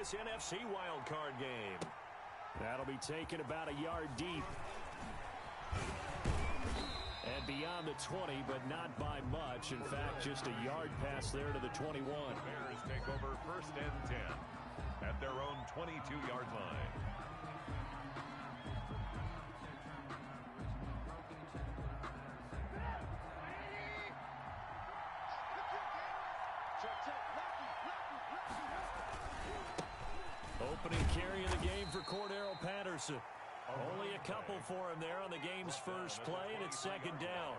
this NFC Wildcard game. That'll be taken about a yard deep. And beyond the 20, but not by much. In fact, just a yard pass there to the 21. The Bears take over 1st and 10 at their own 22-yard line. Opening carry of the game for Cordero Patterson. Only a couple for him there on the game's first play, and it's 2nd down.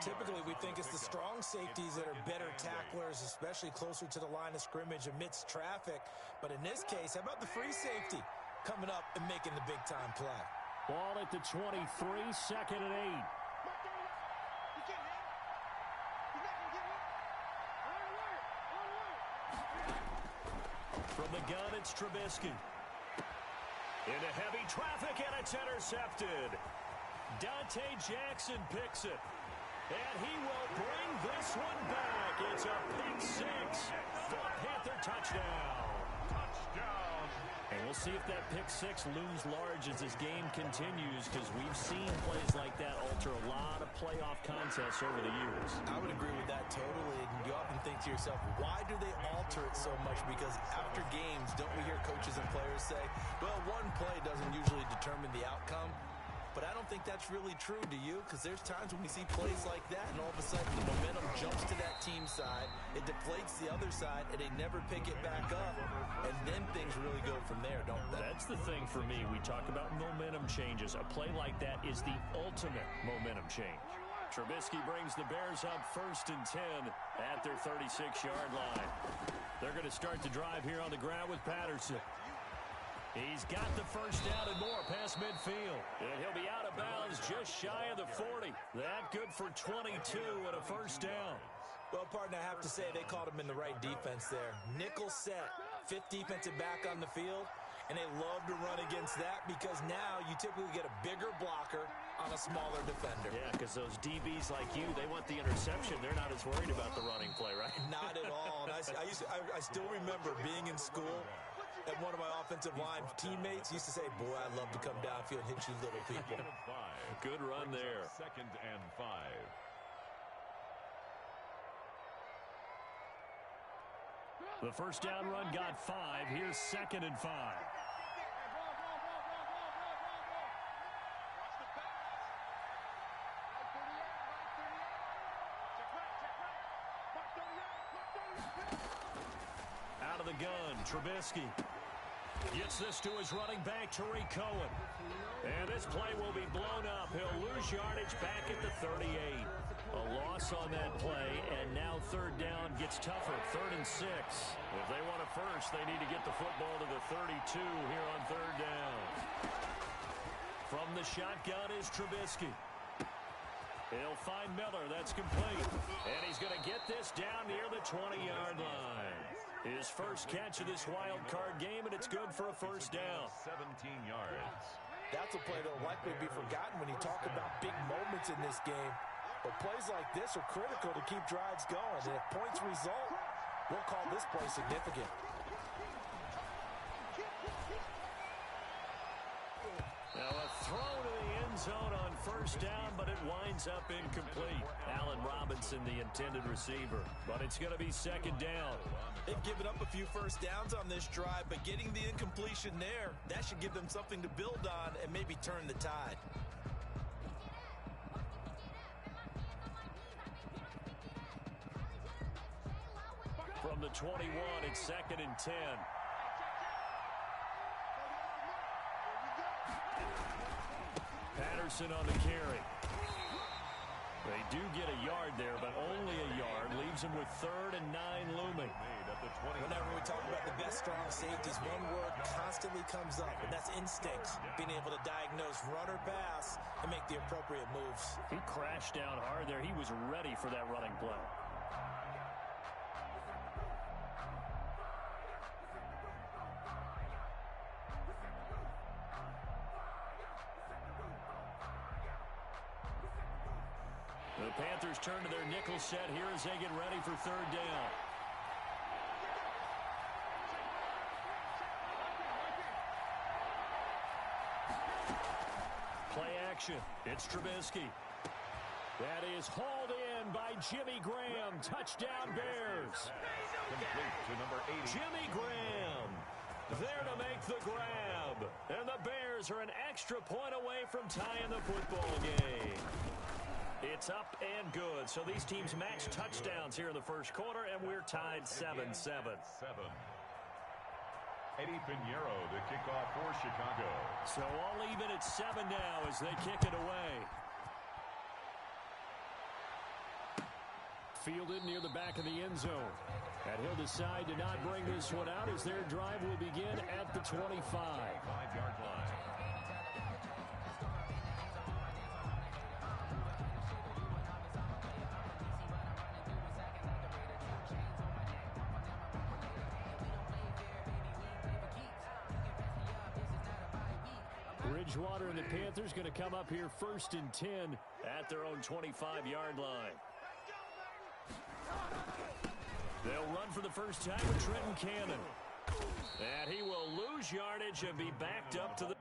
Typically, we think it's the strong safeties that are better tacklers, especially closer to the line of scrimmage amidst traffic. But in this case, how about the free safety coming up and making the big-time play? Ball at the 23, 2nd and 8. From the gun, it's Trubisky. Into heavy traffic, and it's intercepted. Dante Jackson picks it. And he will bring this one back. It's a pick 6 for a Panther touchdown. Touchdown. And we'll see if that pick 6 looms large as this game continues, because we've seen plays like that alter a lot of playoff contests over the years. I would agree with that totally. And you often think to yourself, why do they alter it so much? Because after games, don't we hear coaches and players say, well, one play doesn't usually determine the outcome? But I don't think that's really true, do you? Because there's times when we see plays like that, and all of a sudden the momentum jumps to that team side, it deflates the other side, and they never pick it back up, and then things really go from there, don't they? That's the thing for me. We talk about momentum changes. A play like that is the ultimate momentum change. Trubisky brings the Bears up 1st and 10 at their 36-yard line. They're going to start the drive here on the ground with Patterson. He's got the first down and more past midfield. And he'll be out of bounds just shy of the 40. That good for 22 and a first down. Well, partner, I have to say they called him in the right defense there. Nickel set, 5th defensive back on the field, and they love to run against that because now you typically get a bigger blocker on a smaller defender. Yeah, because those DBs like you, they want the interception. They're not as worried about the running play, right? Not at all. And I still remember being in school, and one of my offensive line teammates used to say, boy, I'd love to come downfield and hit you little people. Good run there. 2nd and 5. The first down run got 5. Here's 2nd and 5. Out of the gun, Trubisky gets this to his running back, Tariq Cohen. And this play will be blown up. He'll lose yardage back at the 38. A loss on that play, and now 3rd down gets tougher. 3rd and 6. If they want a first, they need to get the football to the 32 here on 3rd down. From the shotgun is Trubisky. He'll find Miller. That's complete. And he's going to get this down near the 20-yard line. His first catch of this wild card game, and it's good for a first down. 17 yards. That's a play that will likely be forgotten when you talk about big moments in this game. But plays like this are critical to keep drives going. And if points result, we'll call this play significant. Now a throw to the end zone on first down, but it winds up incomplete. Allen Robinson, the intended receiver. But it's going to be 2nd down. They've given up a few first downs on this drive, but getting the incompletion there, that should give them something to build on and maybe turn the tide. From the 21, it's 2nd and 10. Patterson on the carry. They do get a yard there, but only a yard. Leaves them with 3rd and 9 looming. Whenever we talk about the best strong safeties, one word constantly comes up, and that's instincts. Being able to diagnose run or pass and make the appropriate moves. He crashed down hard there. He was ready for that running play. The Panthers turn to their nickel set here as they get ready for 3rd down. Play action. It's Trubisky. That is hauled in by Jimmy Graham. Touchdown, Bears. Complete to number 80. Jimmy Graham there to make the grab. And the Bears are an extra point away from tying the football game. It's up and good. So these teams match touchdowns here in the first quarter, and we're tied 7-7. Eddie Pinheiro, the kickoff for Chicago. So all even at 7 now as they kick it away. Fielded near the back of the end zone. And he'll decide to not bring this one out as their drive will begin at the 25. 5-yard line. Bridgewater and the Panthers going to come up here 1st and 10 at their own 25-yard line. They'll run for the first time with Trenton Cannon. And he will lose yardage and be backed up to the...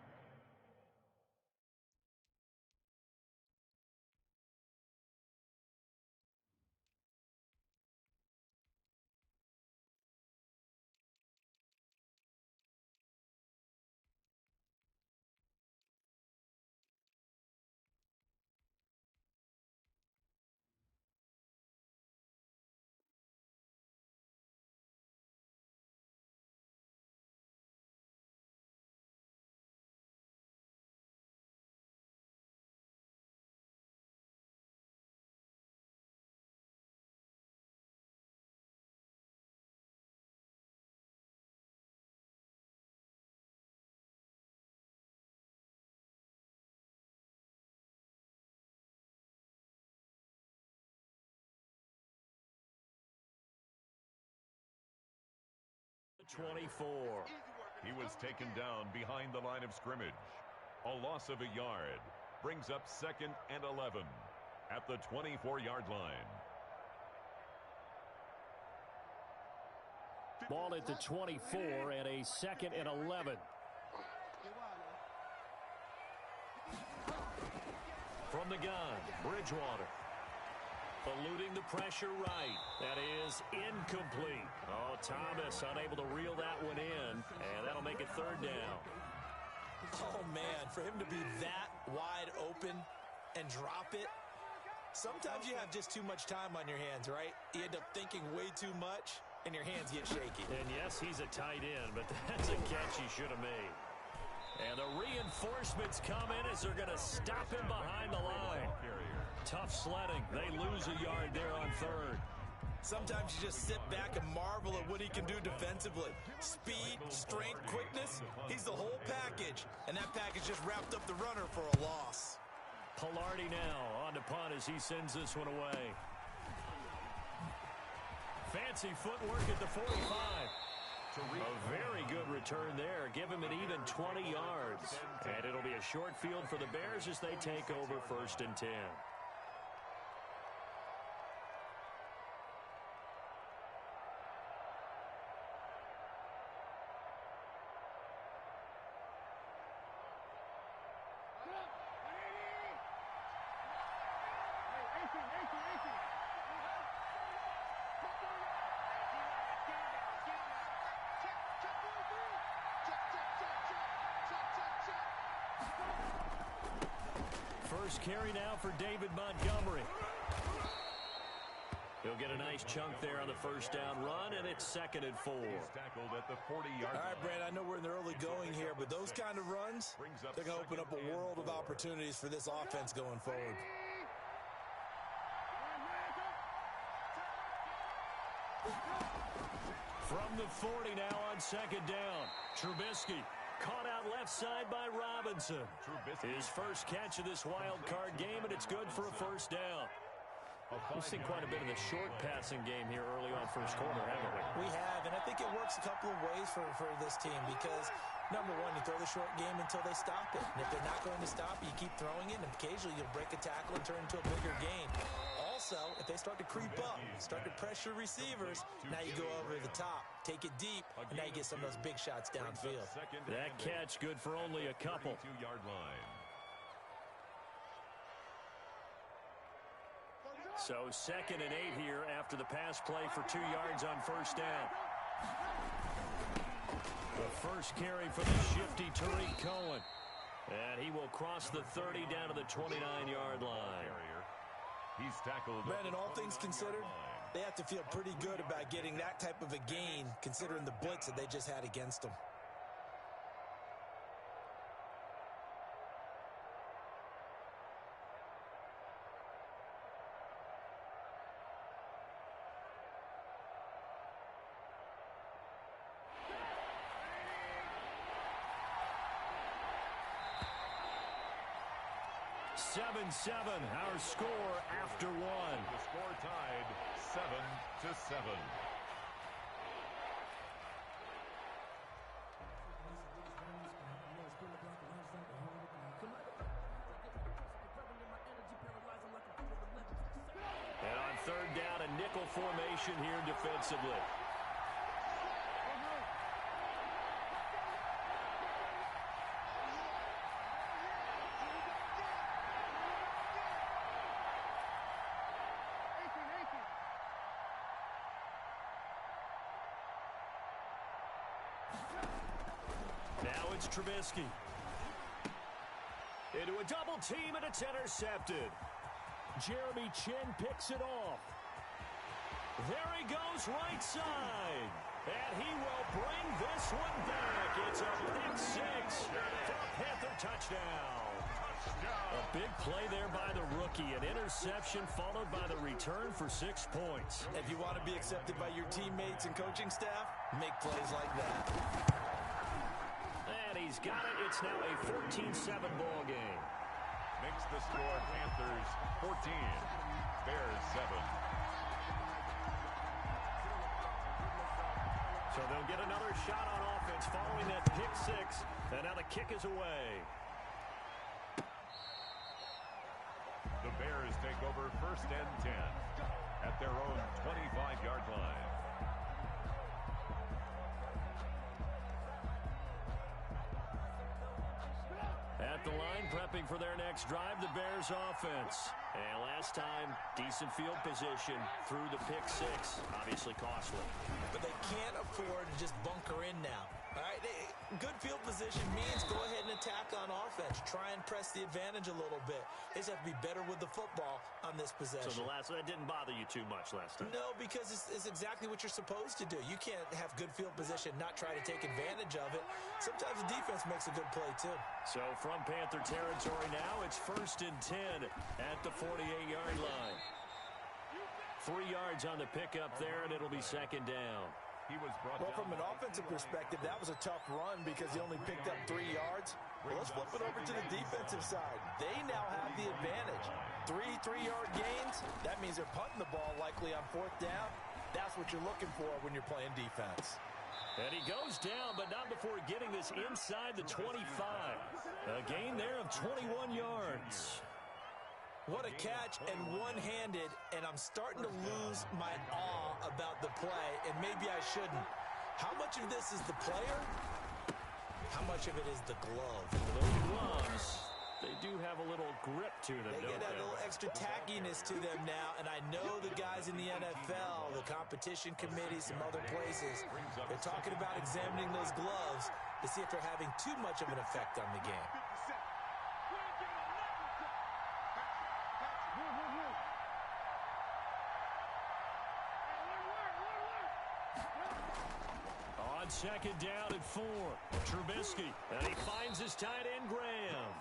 ...24. He was taken down behind the line of scrimmage. A loss of a yard brings up 2nd and 11 at the 24-yard line. Ball at the 24 and a 2nd and 11. From the gun, Bridgewater. Eluding the pressure right. That is incomplete. Oh, Thomas unable to reel that one in, and that'll make it 3rd down. Oh, man, for him to be that wide open and drop it, sometimes you have just too much time on your hands, right? You end up thinking way too much, and your hands get shaky. And yes, he's a tight end, but that's a catch he should have made. And the reinforcements come in as they're going to stop him behind the line. Tough sledding. They lose a yard there on 3rd. Sometimes you just sit back and marvel at what he can do defensively. Speed, strength, quickness, he's the whole package. And that package just wrapped up the runner for a loss. Pilardi now on to punt as he sends this one away. Fancy footwork at the 45. A very good return there. Give him an even 20 yards. And it'll be a short field for the Bears as they take over 1st and 10. First carry now for David Montgomery. He'll get a nice chunk there on the 1st down run, and it's 2nd and 4. He's tackled at the 40-yard line. All right, Brad, I know we're in the early going here, but those kind of runs, they're going to open up a world of opportunities for this offense going forward. From the 40 now on 2nd down. Trubisky caught out left side by Robinson. His first catch of this wild card game, and it's good for a 1st down. We've seen quite a bit of the short passing game here early on 1st quarter, haven't we? We have, and I think it works a couple of ways for this team because, number one, you throw the short game until they stop it. And if they're not going to stop it, you keep throwing it, and occasionally you'll break a tackle and turn into a bigger gain. Also, Also, if they start to creep up, start to pressure receivers, now you go over the top, take it deep, and now you get some of those big shots downfield. That catch good for only a couple. 32-yard line. So 2nd and 8 here after the pass play for 2 yards on first down. The first carry for the shifty Tariq Cohen. And he will cross the 30 down to the 29-yard line. He's tackled. Brandon, all things considered, they have to feel pretty good about getting that type of a gain considering the blitz that they just had against them. Our score after 1. The score tied 7-7. And on 3rd down, a nickel formation here defensively. Now it's Trubisky. Into a double team, and it's intercepted. Jeremy Chin picks it off. There he goes right side. And he will bring this one back. It's a pick 6 for a Panther touchdown. A big play there by the rookie. An interception followed by the return for 6 points. If you want to be accepted by your teammates and coaching staff, make plays like that. And he's got it. It's now a 14-7 ball game. Makes the score Panthers 14, Bears 7. So they'll get another shot on offense following that pick 6. And now the kick is away. The Bears take over 1st and 10 at their own 25-yard line. At the line, prepping for their next drive, the Bears offense. And last time, decent field position through the pick 6. Obviously costly. But they can't afford to just bunker in now. All right, good field position means go ahead and attack on offense. Try and press the advantage a little bit. They just have to be better with the football on this possession. So that didn't bother you too much last time? No, because it's exactly what you're supposed to do. You can't have good field position, not try to take advantage of it. Sometimes the defense makes a good play, too. So from Panther territory now, it's 1st and 10 at the 48-yard line. 3 yards on the pickup there, and it'll be 2nd down. Well, from an offensive perspective, that was a tough run because he only picked up 3 yards. Well, let's flip it over to the defensive side. They now have the advantage. 3 3-yard gains, that means they're punting the ball likely on 4th down. That's what you're looking for when you're playing defense. And he goes down, but not before getting this inside the 25. A gain there of 21 yards. What a catch, and one-handed, and I'm starting to lose my awe about the play, and maybe I shouldn't. How much of this is the player? How much of it is the glove? Those gloves, they do have a little grip to them, They get a little extra tackiness to them now, and I know the guys in the NFL, the competition committee, some other places, they're talking about examining those gloves to see if they're having too much of an effect on the game. On 2nd down and 4, Trubisky, and he finds his tight end, Graham.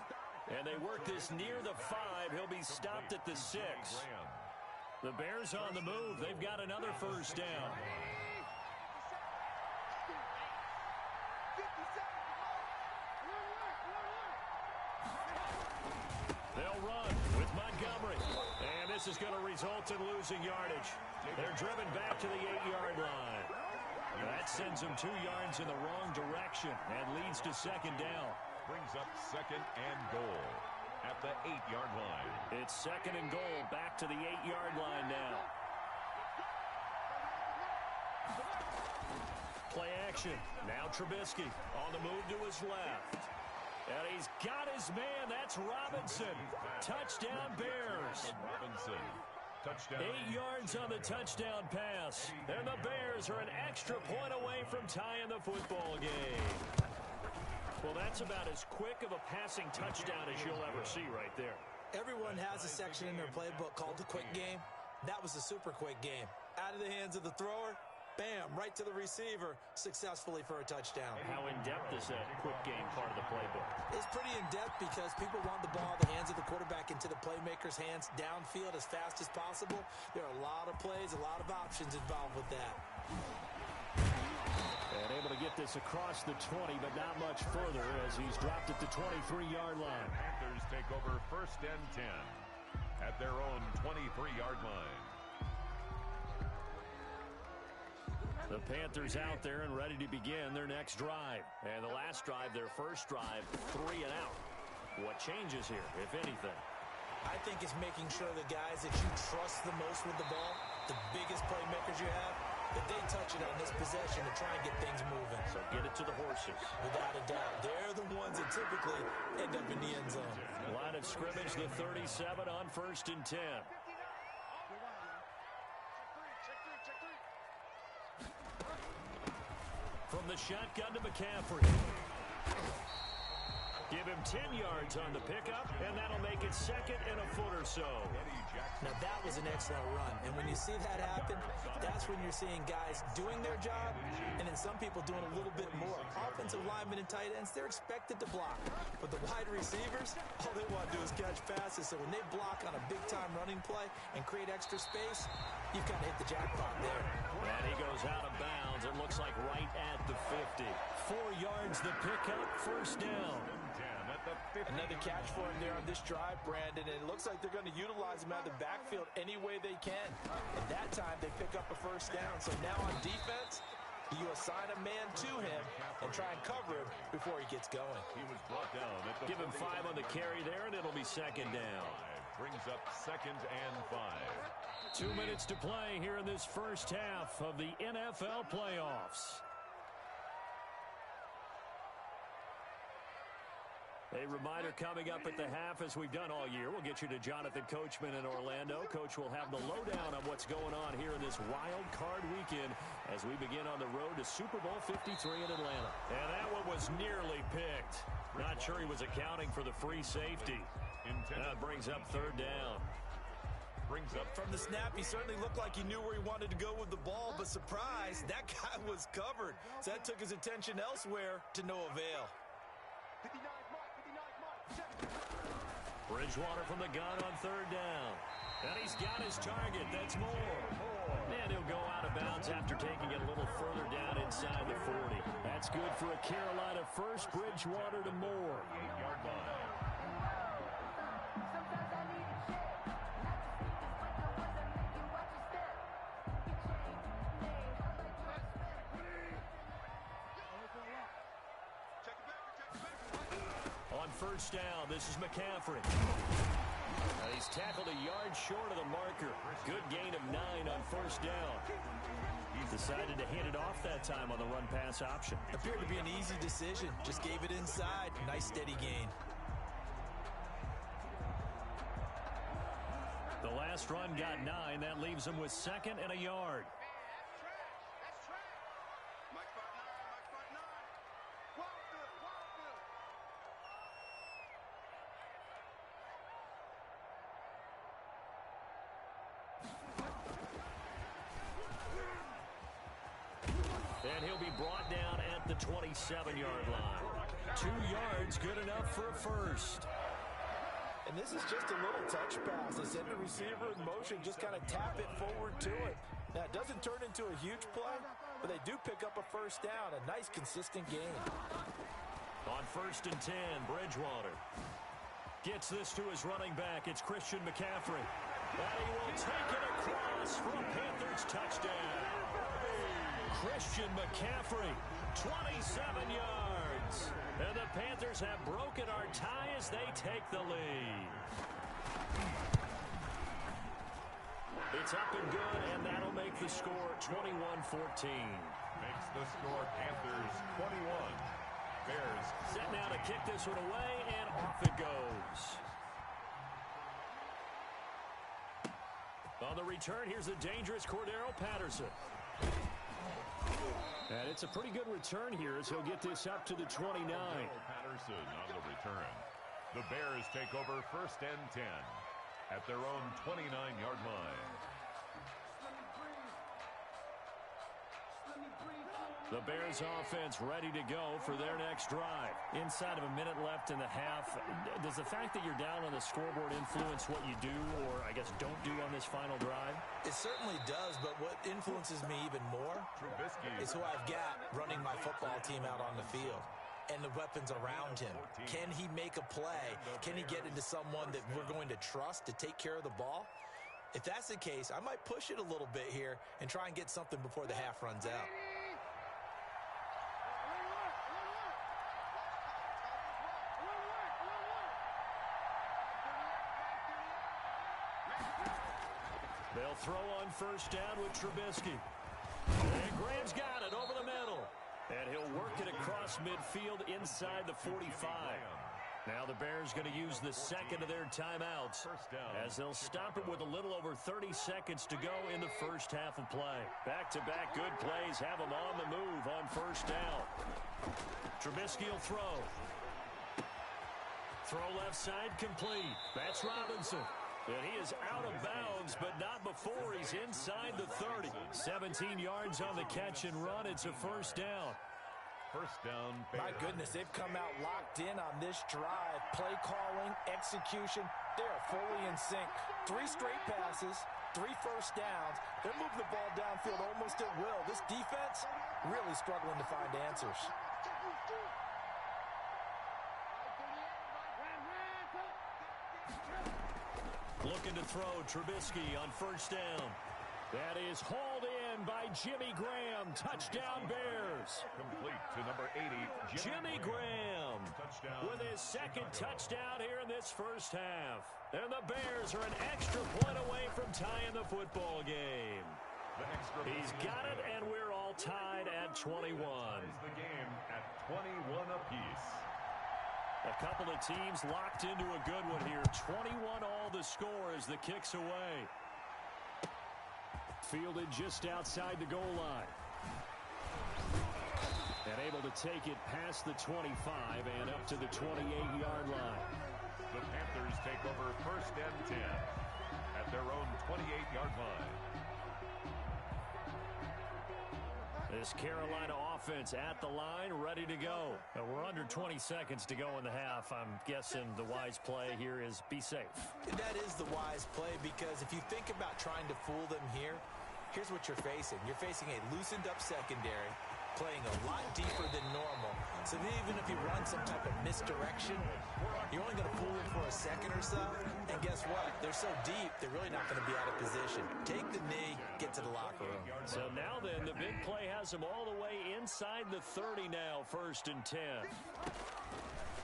And they work this near the 5. He'll be stopped at the 6. The Bears on the move. They've got another 1st down. They'll run with Montgomery. And this is going to result in losing yardage. They're driven back to the 8-yard line. That sends them 2 yards in the wrong direction and leads to 2nd down. Brings up 2nd and goal at the 8-yard line. It's 2nd and goal, back to the 8-yard line now. Play action. Now Trubisky on the move to his left. And he's got his man. That's Robinson. Touchdown, Bears. Robinson. Touchdown. 8 yards on the touchdown pass. And the Bears are an extra point away from tying the football game. Well, that's about as quick of a passing touchdown as you'll ever see right there. Everyone has a section in their playbook called the quick game. That was a super quick game. Out of the hands of the thrower, bam, right to the receiver, successfully for a touchdown. How in-depth is that quick game part of the playbook? It's pretty in-depth because people want the ball in the hands of the quarterback into the playmaker's hands downfield as fast as possible. There are a lot of plays, a lot of options involved with that. And able to get this across the 20, but not much further as he's dropped at the 23-yard line. Panthers take over 1st and 10 at their own 23-yard line. The Panthers out there and ready to begin their next drive. And the last drive, their first drive, 3 and out. What changes here, if anything? I think it's making sure the guys that you trust the most with the ball, the biggest playmakers you have, that they touch it on this possession to try and get things moving. So get it to the horses. Without a doubt. They're the ones that typically end up in the end zone. Line of scrimmage, the 37 on 1st and 10. From the shotgun to McCaffrey. Give him 10 yards on the pickup, and that'll make it 2nd and a foot or so. Now, that was an excellent run. And when you see that happen, that's when you're seeing guys doing their job, and then some people doing a little bit more. Offensive linemen and tight ends, they're expected to block. But the wide receivers, all they want to do is catch passes. So when they block on a big-time running play and create extra space, you've kind of hit the jackpot there. And he goes out of bounds. It looks like right at the 50. 4 yards the pickup, 1st down. Another catch for him there on this drive, Brandon, and it looks like they're going to utilize him out of the backfield any way they can. And that time, they pick up a 1st down. So now on defense, you assign a man to him and try and cover him before he gets going. He was brought down. Give him 5 on the carry there, and it'll be 2nd down. Brings up 2nd and 5. 2 minutes to play here in this first half of the NFL playoffs. A reminder coming up at the half, as we've done all year. We'll get you to Jonathan Coachman in Orlando. Coach will have the lowdown on what's going on here in this wild card weekend as we begin on the road to Super Bowl 53 in Atlanta. And that one was nearly picked. Not sure he was accounting for the free safety. That brings up 3rd down. Brings up from the snap, he certainly looked like he knew where he wanted to go with the ball, but surprise, that guy was covered. So that took his attention elsewhere to no avail. Bridgewater from the gun on 3rd down. And he's got his target. That's Moore. And he'll go out of bounds after taking it a little further down inside the 40. That's good for a Carolina first. Bridgewater to Moore. 8-yard line. On 1st down, this is McCaffrey. He's tackled a yard short of the marker. Good gain of 9 on 1st down. He's decided to hand it off that time on the run-pass option. Appeared to be an easy decision. Just gave it inside. Nice steady gain. The last run got 9. That leaves him with 2nd and a yard. And he'll be brought down at the 27-yard line. 2 yards, good enough for a first. And this is just a little touch pass. They send the receiver in motion, just kind of tap it forward to it. Now, it doesn't turn into a huge play, but they do pick up a 1st down. A nice, consistent gain. On 1st and 10, Bridgewater gets this to his running back. It's Christian McCaffrey. And he will take it across for a Panthers touchdown. Christian McCaffrey, 27 yards. And the Panthers have broken our tie as they take the lead. It's up and good, and that'll make the score 21-14. Makes the score Panthers 21. Bears set now to kick this one away, and off it goes. On the return, here's the dangerous Cordero Patterson. And it's a pretty good return here as he'll get this up to the 29. Patterson on the return. The Bears take over 1st and 10 at their own 29-yard line. The Bears offense ready to go for their next drive. Inside of a minute left in the half, does the fact that you're down on the scoreboard influence what you do or, I guess, don't do on this final drive? It certainly does, but what influences me even more is who I've got running my football team out on the field and the weapons around him. Can he make a play? Can he get into someone that we're going to trust to take care of the ball? If that's the case, I might push it a little bit here and try and get something before the half runs out. They'll throw on 1st down with Trubisky. And Graham's got it over the middle. And he'll work it across midfield inside the 45. Now the Bears going to use the second of their timeouts as they'll stop it with a little over 30 seconds to go in the first half of play. Back-to-back good plays have them on the move on 1st down. Trubisky will throw. Throw left side complete. That's Robinson. And he is out of bounds, but not before he's inside the 30. 17 yards on the catch and run. It's a 1st down. 1st down. My goodness, they've come out locked in on this drive. Play calling, execution, they are fully in sync. 3 straight passes, 3 first downs. They're moving the ball downfield almost at will. This defense really struggling to find answers. Looking to throw Trubisky on 1st down. That is hauled in by Jimmy Graham. Touchdown Bears. Complete to number 80, Jimmy Graham Touchdown. with his 2nd touchdown here in this first half. And the Bears are an extra point away from tying the football game. He's got it, and we're all tied at 21. The game at 21 apiece. A couple of teams locked into a good one here. 21 all the score as the kick's away. Fielded just outside the goal line. And able to take it past the 25 and up to the 28-yard line. The Panthers take over 1st and 10 at their own 28-yard line. This Carolina offense at the line, ready to go. We're under 20 seconds to go in the half. I'm guessing the wise play here is be safe. That is the wise play because if you think about trying to fool them here, here's what you're facing. You're facing a loosened-up secondary, playing a lot deeper than normal. So even if you run some type of misdirection, you're only going to fool them for a second or so. And guess what? They're so deep, they're really not going to be out of position. Take the knee, get to the locker room. So now then, the big play has them all the way inside the 30 now, 1st and 10.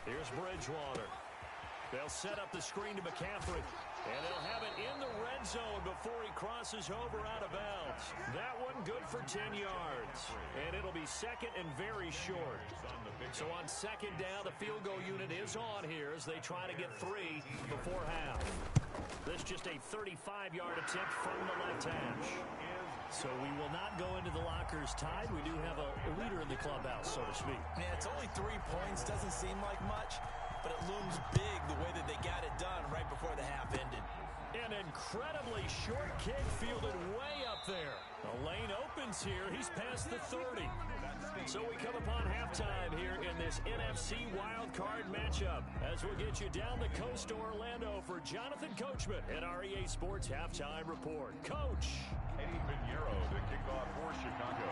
Here's Bridgewater. They'll set up the screen to McCaffrey. And they'll have it in the red zone before he crosses over out of bounds. That one good for 10 yards. And it'll be 2nd and very short. So on 2nd down, the field goal unit is on here as they try to get 3 before half. This just a 35-yard attempt from the left hash. So we will not go into the lockers tied. We do have a leader in the clubhouse, so to speak. Yeah, it's only 3 points. Doesn't seem like much, but it looms big the way that they got it done right before the half ended. An incredibly short kick fielded way up there. The lane opens here. He's past the 30. So we come upon halftime here in this NFC Wildcard matchup as we'll get you down the coast to Orlando for Jonathan Coachman at our EA Sports Halftime Report. Coach. Eddie Pinheiro to kick off for Chicago.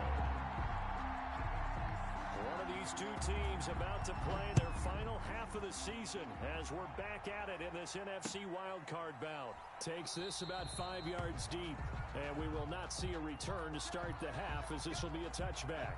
One of these two teams about to play their final half of the season as we're back at it in this NFC wildcard bout. Takes this about 5 yards deep, and we will not see a return to start the half as this will be a touchback.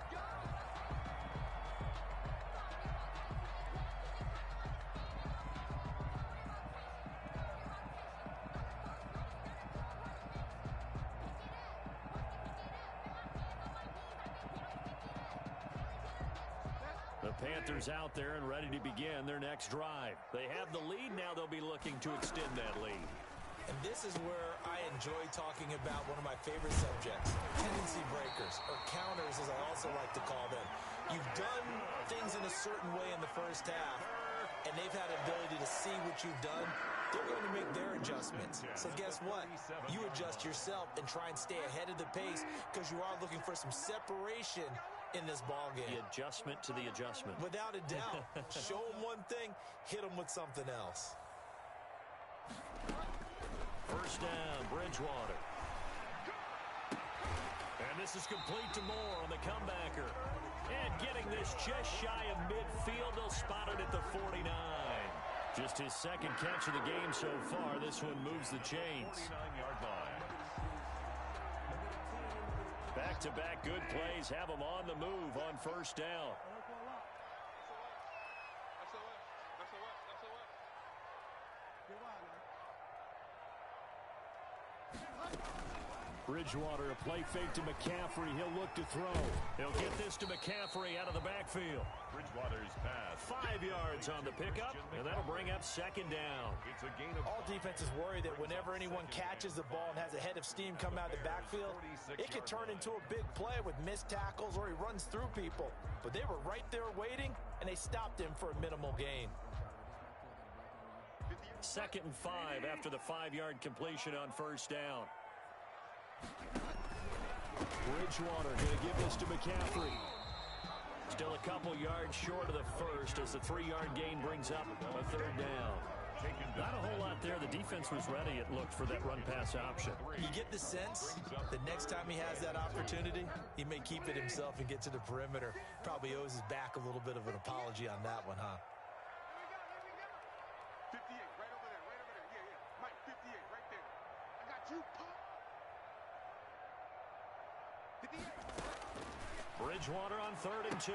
Panthers out there and ready to begin their next drive. They have the lead. Now they'll be looking to extend that lead. And this is where I enjoy talking about one of my favorite subjects, tendency breakers, or counters as I also like to call them. You've done things in a certain way in the first half, and they've had the ability to see what you've done. They're going to make their adjustments. So guess what? You adjust yourself and try and stay ahead of the pace because you are looking for some separation in this ball game. The adjustment to the adjustment. Without a doubt. Show them one thing, hit them with something else. First down, Bridgewater. And this is complete to Moore on the comebacker. And getting this just shy of midfield, they'll spot it at the 49. Just his second catch of the game so far. This one moves the chains. 49-yard line. Back-to-back good plays have them on the move on first down. Bridgewater, a play fake to McCaffrey. He'll look to throw. He'll get this to McCaffrey out of the backfield. Bridgewater's pass. 5 yards on the pickup, and that'll bring up second down. It's a gain of all defenses worry that whenever anyone catches the ball and has a head of steam come out of the backfield, it could turn into a big play with missed tackles or he runs through people. But they were right there waiting, and they stopped him for a minimal gain. 2nd and 5 after the 5-yard completion on first down. Bridgewater going to give this to McCaffrey. Still a couple yards short of the first as the 3-yard gain brings up a third down. Not a whole lot there. The defense was ready, it looked, for that run-pass option. You get the sense that next time he has that opportunity, he may keep it himself and get to the perimeter. Probably owes his back a little bit of an apology on that one, huh? 58, right over there, right over there. Yeah. Mike, 58, right there. I got you, Pop. 58. Bridgewater on 3rd and 2.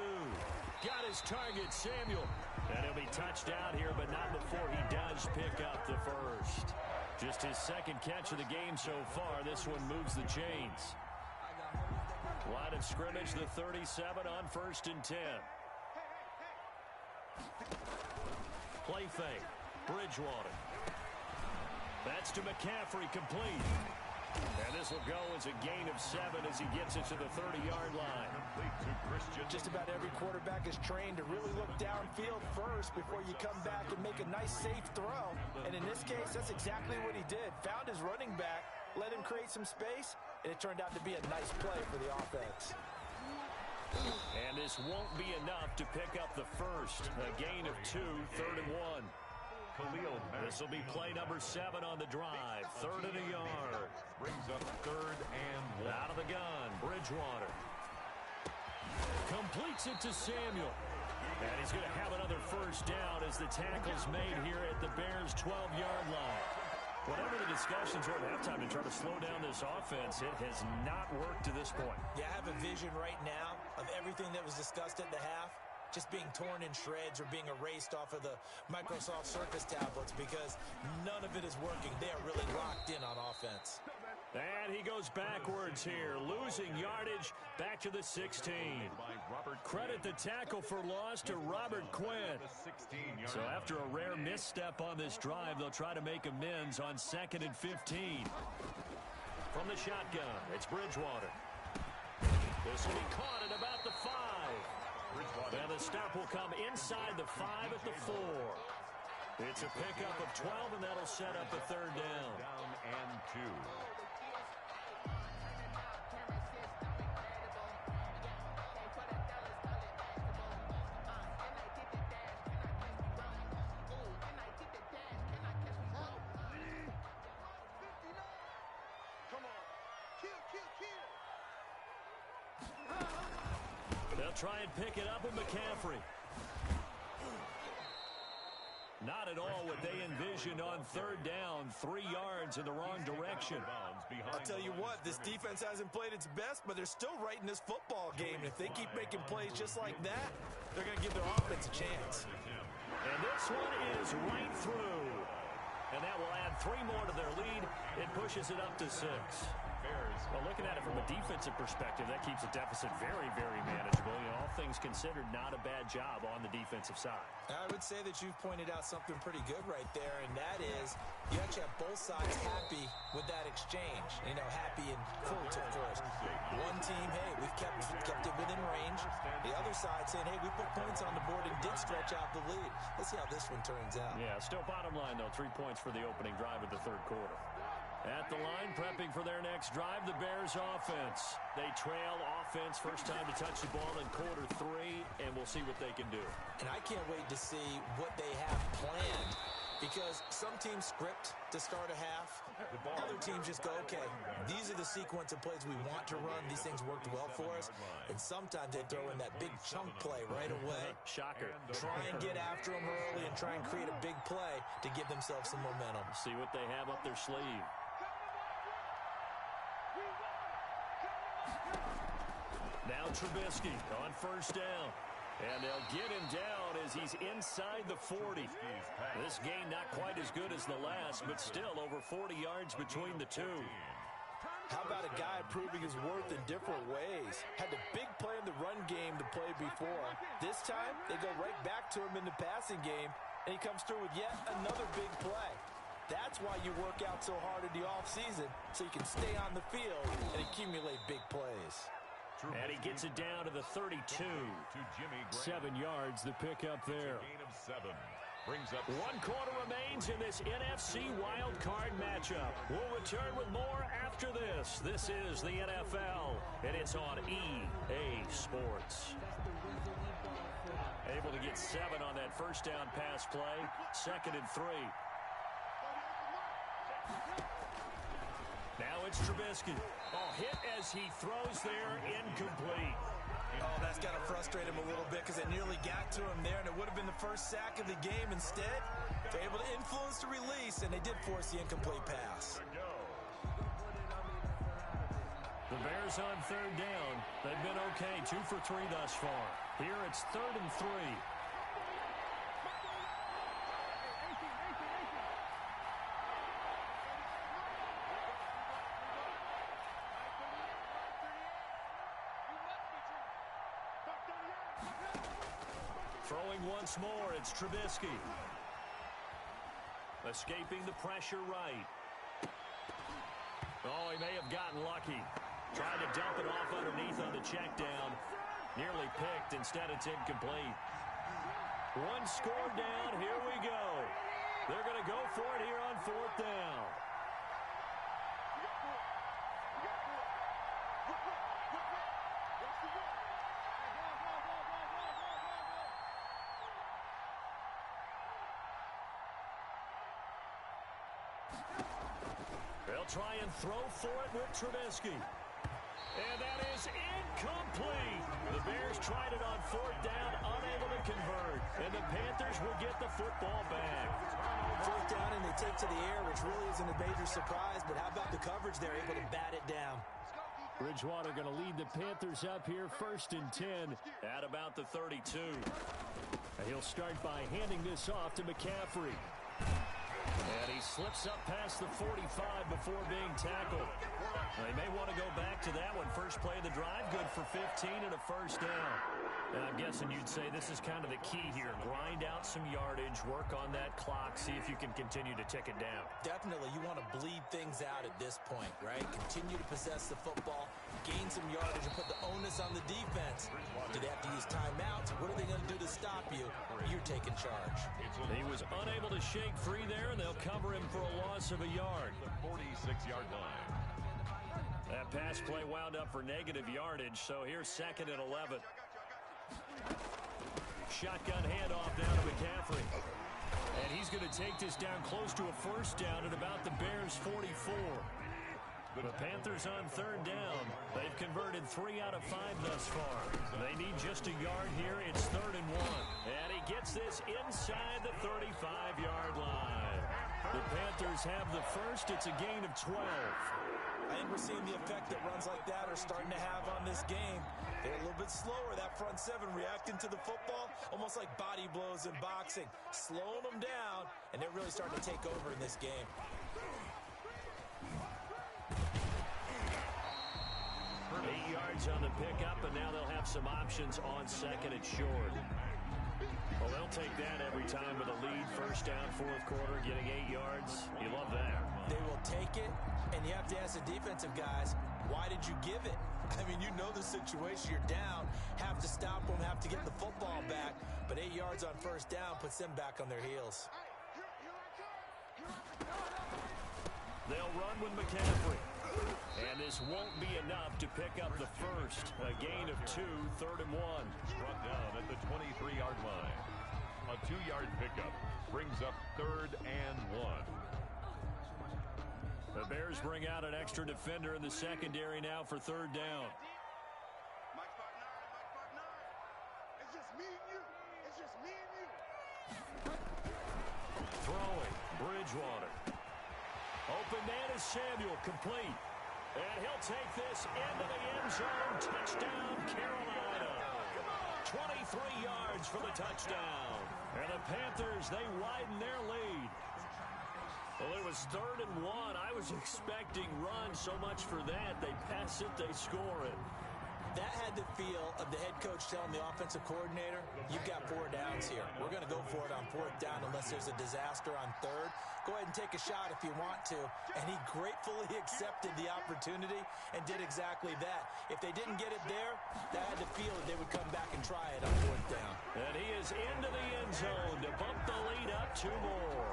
Got his target, Samuel. And he'll be touched out here, but not before he does pick up the first. Just his second catch of the game so far. This one moves the chains. Line of scrimmage, the 37 on 1st and 10. Play fake. Bridgewater. That's to McCaffrey, complete. And this will go as a gain of 7 as he gets it to the 30-yard line. Just about every quarterback is trained to really look downfield first before you come back and make a nice, safe throw. And in this case, that's exactly what he did. Found his running back, let him create some space, and it turned out to be a nice play for the offense. And this won't be enough to pick up the first. A gain of 2, 3rd and 1. This will be play number 7 on the drive. 3rd and a yard. Brings up 3rd and 1. Out of the gun, Bridgewater. Completes it to Samuel. And he's going to have another first down as the tackle's made here at the Bears' 12-yard line. Whatever the discussions were at halftime to try to slow down this offense, it has not worked to this point. Yeah, I have a vision right now of everything that was discussed at the half just being torn in shreds or being erased off of the Microsoft Surface tablets because none of it is working. They are really locked in on offense. And he goes backwards here, losing yardage back to the 16. Credit the tackle for loss to Robert Quinn. So after a rare misstep on this drive, they'll try to make amends on 2nd and 15. From the shotgun, it's Bridgewater. This will be caught at about the 5. And the stop will come inside the 5 at the 4. It's a pickup of 12, and that'll set up a 3rd down. Down and 2. They'll try and pick it up with McCaffrey. Not at all what they envisioned on 3rd down. 3 yards in the wrong direction. I'll tell you what, this defense hasn't played its best, but they're still right in this football game. If they keep making plays just like that, they're going to give their offense a chance. And this one is right through. And that will add 3 more to their lead. It pushes it up to 6. Bears. Well, looking at it from a defensive perspective, that keeps the deficit very, very manageable. You know, all things considered, not a bad job on the defensive side. I would say that you've pointed out something pretty good right there, and that is you actually have both sides happy with that exchange. You know, happy in quotes, of course. One team, hey, we've kept it within range. The other side saying, hey, we put points on the board and did stretch out the lead. Let's see how this one turns out. Yeah, still bottom line, though, 3 points for the opening drive of the third quarter. At the line, prepping for their next drive, the Bears offense. They trail offense, first time to touch the ball in quarter 3, and we'll see what they can do. And I can't wait to see what they have planned, because some teams script to start a half. Other teams just go, okay, these are the sequence of plays we want to run. These things worked well for us. And sometimes they throw in that big chunk play right away. Shocker. Try and get after them early and try and create a big play to give themselves some momentum. See what they have up their sleeve. Now Trubisky on first down. And they'll get him down as he's inside the 40. This game not quite as good as the last, but still over 40 yards between the two. How about a guy proving his worth in different ways? Had a big play in the run game to play before. This time, they go right back to him in the passing game, and he comes through with yet another big play. That's why you work out so hard in the offseason, so you can stay on the field and accumulate big plays. And he gets it down to the 32. 7 yards the pickup there. Gain of 7. Brings up 1 quarter remains in this NFC Wildcard matchup. We'll return with more after this. This is the NFL, and it's on EA Sports. Able to get 7 on that first down pass play. 2nd and 3. Now it's Trubisky. Oh, hit as he throws there, incomplete. Oh, that's got to frustrate him a little bit because they nearly got to him there, and it would have been the first sack of the game. Instead, they're able to influence the release, and they did force the incomplete pass. The Bears on 3rd down. They've been okay, 2 for 3 thus far. Here it's 3rd and 3. Throwing once more, it's Trubisky. Escaping the pressure right. Oh, he may have gotten lucky. Tried to dump it off underneath on the check down. Nearly picked. Instead, it's incomplete. 1 score down. Here we go. They're going to go for it here on 4th down. They'll try and throw for it with Trubisky. And that is incomplete. The Bears tried it on 4th down, unable to convert. And the Panthers will get the football back. 4th down, and they take to the air, which really isn't a major surprise. But how about the coverage there, able to bat it down? Bridgewater going to lead the Panthers up here, 1st and 10 at about the 32. He'll start by handing this off to McCaffrey. And he slips up past the 45 before being tackled. They may want to go back to that one. First play of the drive, good for 15 and a first down. And I'm guessing you'd say this is kind of the key here. Grind out some yardage, work on that clock, see if you can continue to tick it down. Definitely, you want to bleed things out at this point, right? Continue to possess the football, gain some yardage, and put the onus on the defense. Do they have to use timeouts? What are they going to do to stop you? You're taking charge. He was unable to shake free there, and they'll cover him for a loss of a yard. The 46-yard line. That pass play wound up for negative yardage, so here's 2nd and 11. Shotgun handoff down to McCaffrey. And he's going to take this down close to a first down at about the Bears' 44. The Panthers on 3rd down. They've converted 3 out of 5 thus far. They need just a yard here. It's 3rd and 1. And he gets this inside the 35-yard line. The Panthers have the first. It's a gain of 12. I think we're seeing the effect that runs like that are starting to have on this game. They're a little bit slower, that front 7, reacting to the football, almost like body blows in boxing, slowing them down, and they're really starting to take over in this game. yards on the pickup, and now they'll have some options on second and short. Well, they'll take that every time with a lead. First down, fourth quarter, getting 8 yards. You love that. They will take it, and you have to ask the defensive guys, why did you give it? I mean, you know the situation. You're down, have to stop them, have to get the football back. But 8 yards on first down puts them back on their heels. They'll run with McCaffrey. And this won't be enough to pick up the first. A gain of 2, 3rd and 1. Brought down at the 23-yard line. A 2-yard pickup brings up 3rd and 1. The Bears bring out an extra defender in the secondary now for 3rd down. Mike 5'9", Mike 5'9". It's just me and you. It's just me and you. Throwing, Bridgewater. Open man is Samuel, complete. And he'll take this into the end zone. Touchdown, Carolina. 23 yards for the touchdown. And the Panthers, they widen their lead. Well, it was 3rd and 1. I was expecting run so much for that. They pass it, they score it. That had the feel of the head coach telling the offensive coordinator, you've got 4 downs here. We're going to go for it on 4th down unless there's a disaster on 3rd. Go ahead and take a shot if you want to. And he gratefully accepted the opportunity and did exactly that. If they didn't get it there, that had the feel that they would come back and try it on 4th down. And he is into the end zone to bump the lead up 2 more.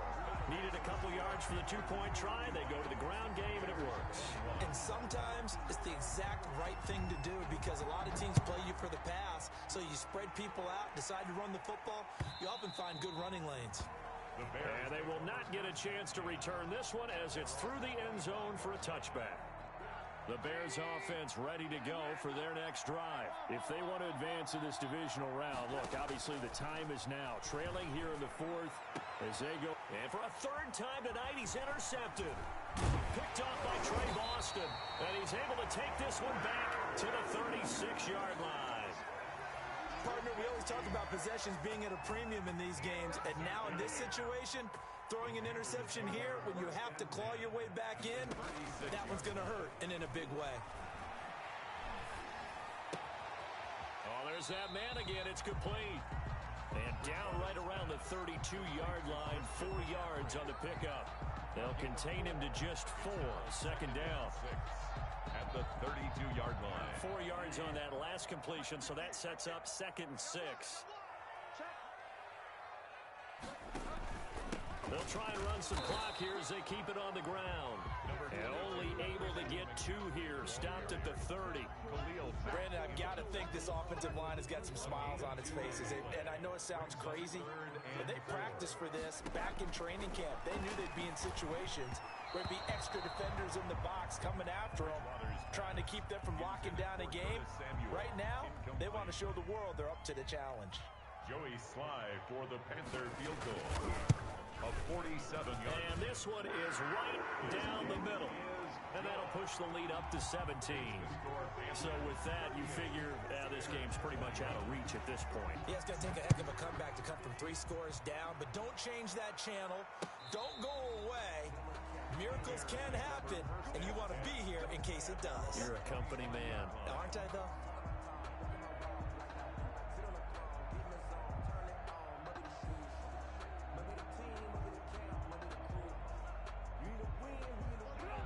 Needed a couple yards for the 2-point try. They go to the ground game, and it works. And sometimes it's the exact right thing to do because a lot of teams play you for the pass. So you spread people out, decide to run the football. You often find good running lanes. And they will not get a chance to return this one as it's through the end zone for a touchback. The Bears offense ready to go for their next drive. If they want to advance in this divisional round, look, obviously the time is now. Trailing here in the 4th as they go. And for a 3rd time tonight, he's intercepted. Picked off by Trey Boston. And he's able to take this one back to the 36-yard line. Partner, we always talk about possessions being at a premium in these games. And now in this situation, throwing an interception here when you have to claw your way back in, that one's going to hurt, and in a big way. Oh, there's that man again. It's complete. And down right around the 32-yard line, 4 yards on the pickup. They'll contain him to just 4. 2nd down. At the 32-yard line. 4 yards on that last completion, so that sets up 2nd and 6. They'll try and run some clock here as they keep it on the ground. And only able to get 2 here. Stopped at the 30. Brandon, I've got to think this offensive line has got some smiles on its faces. And I know it sounds crazy, but they practiced for this back in training camp. They knew they'd be in situations where it'd be extra defenders in the box coming after them, trying to keep them from locking down a game. Right now, they want to show the world they're up to the challenge. Joey Sly for the Panther field goal. A 47-yard. And this one is right down the middle. And that'll push the lead up to 17. So with that, you figure this game's pretty much out of reach at this point. Yeah, it's going to take a heck of a comeback to come from 3 scores down. But don't change that channel. Don't go away. Miracles can happen. And you want to be here in case it does. You're a company man. Aren't I, though?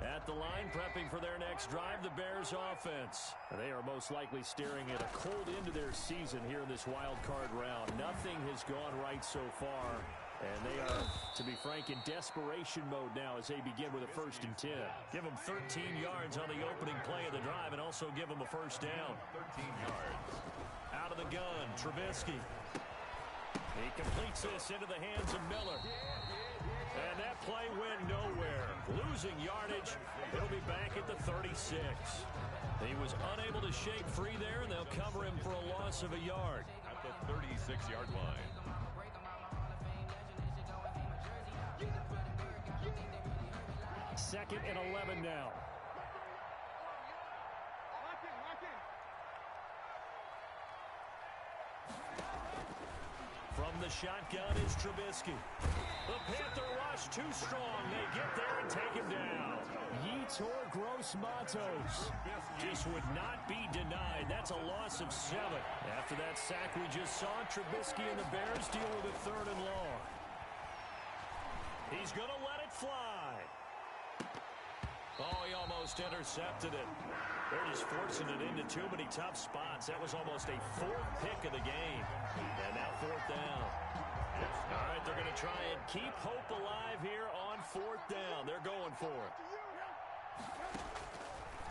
At the line, prepping for their next drive, the Bears offense. They are most likely staring at a cold end to their season here in this wild card round. Nothing has gone right so far, and they are, to be frank, in desperation mode now as they begin with a 1st and 10. Give them 13 yards on the opening play of the drive and also give them a 1st down. 13 yards. Out of the gun, Trubisky. He completes this into the hands of Miller. And that play went nowhere. Losing yardage. It'll be back at the 36. He was unable to shake free there, and they'll cover him for a loss of a yard. At the 36-yard line. 2nd and 11 now. From the shotgun is Trubisky. The Panther rush too strong. They get there and take him down. Yetur Gross-Matos just would not be denied. That's a loss of 7. After that sack we just saw, Trubisky and the Bears deal with a 3rd and long. He's going to let it fly. Oh, he almost intercepted it. They're just forcing it into too many tough spots. That was almost a 4th pick of the game. And now 4th down. All right, they're going to try and keep hope alive here on 4th down. They're going for it.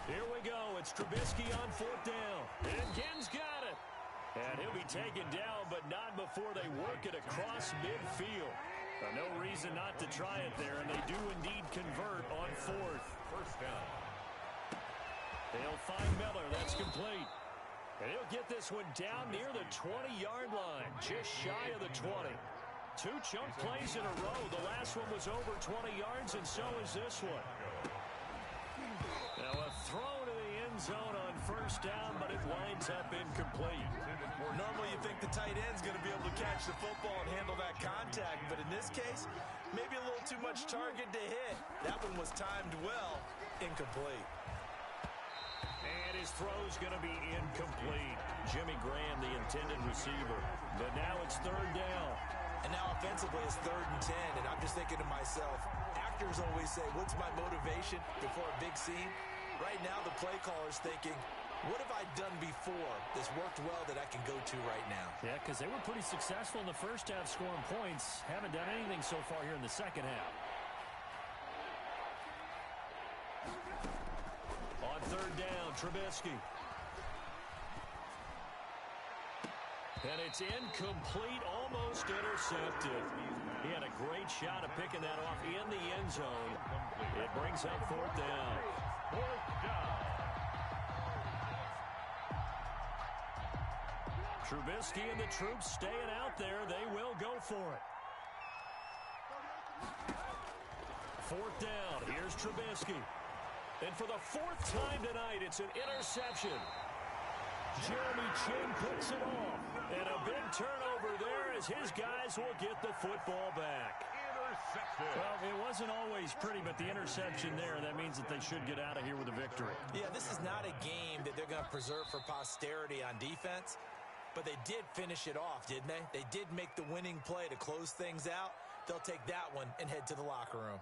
Here we go. It's Trubisky on 4th down. And Ginn's got it. And he'll be taken down, but not before they work it across midfield. No reason not to try it there, and they do indeed convert on 4th. First down. They'll find Miller. That's complete. And he'll get this one down near the 20-yard line, just shy of the 20. 2 chunk plays in a row. The last one was over 20 yards, and so is this one. Now a throw to the end zone on 1st down, but it winds up incomplete. Normally you think the tight end's going to be able to catch the football and handle that contact, but in this case, maybe a little too much target to hit. That one was timed well. Incomplete. And his throw's going to be incomplete. Jimmy Graham, the intended receiver. But now it's 3rd down. And now offensively it's 3rd and 10, and I'm just thinking to myself, actors always say, what's my motivation before a big scene? Right now the play caller's thinking, what have I done before that's worked well that I can go to right now? Yeah, because they were pretty successful in the first half scoring points. Haven't done anything so far here in the second half. On 3rd down, Trubisky. And it's incomplete, almost intercepted. He had a great shot at picking that off in the end zone. It brings up 4th down. 4th down. Trubisky and the troops staying out there. They will go for it. 4th down. Here's Trubisky. And for the 4th time tonight, it's an interception. Jeremy Chin picks it off. And a big turnover there as his guys will get the football back. Intercepted. Well, it wasn't always pretty, but the interception there, that means that they should get out of here with a victory. Yeah, this is not a game that they're going to preserve for posterity on defense, but they did finish it off, didn't they? They did make the winning play to close things out. They'll take that one and head to the locker room.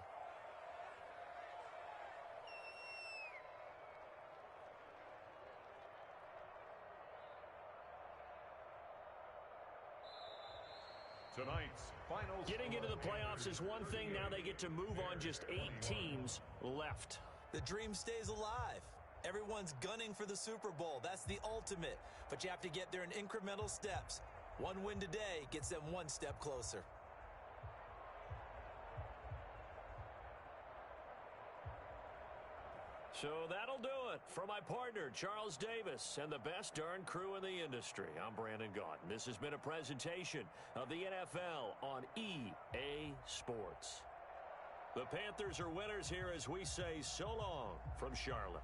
Tonight's final. Getting into the playoffs is one thing. Now they get to move on. Just 8 teams left. The dream stays alive. Everyone's gunning for the Super Bowl. That's the ultimate. But you have to get there in incremental steps. One win today gets them one step closer. So that'll do it. For my partner, Charles Davis, and the best darn crew in the industry, I'm Brandon Gaudin. This has been a presentation of the NFL on EA Sports. The Panthers are winners here as we say so long from Charlotte.